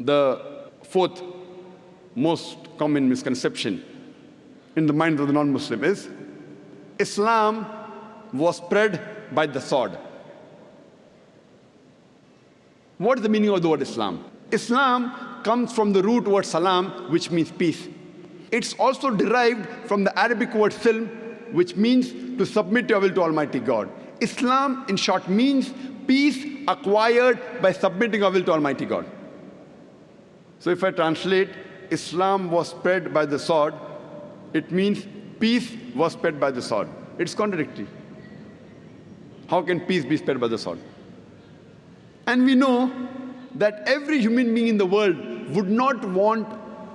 The fourth most common misconception in the mind of the non-Muslim is Islam was spread by the sword. What is the meaning of the word Islam? Islam comes from the root word salam, which means peace. It's also derived from the Arabic word silm, which means to submit your will to Almighty God. Islam, in short, means peace acquired by submitting our will to Almighty God. So if I translate, Islam was spread by the sword, it means peace was spread by the sword. It's contradictory. How can peace be spread by the sword? And we know that every human being in the world would not want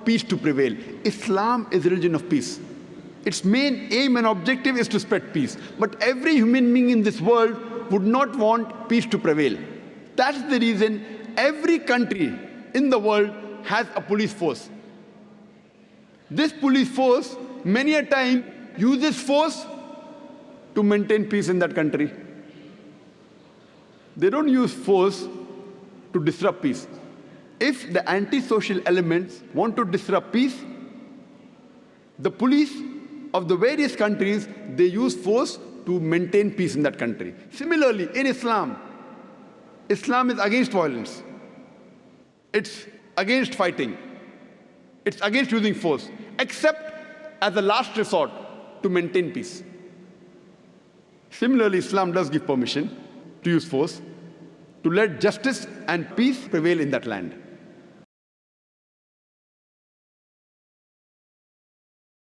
peace to prevail. Islam is a religion of peace. Its main aim and objective is to spread peace. But every human being in this world would not want peace to prevail. That's the reason every country in the world has a police force. This police force many a time uses force to maintain peace in that country. They don't use force to disrupt peace. If the antisocial elements want to disrupt peace, the police of the various countries, they use force to maintain peace in that country. Similarly, in Islam, Islam is against violence. It's against fighting. It's against using force, except as a last resort to maintain peace. Similarly, Islam does give permission to use force to let justice and peace prevail in that land.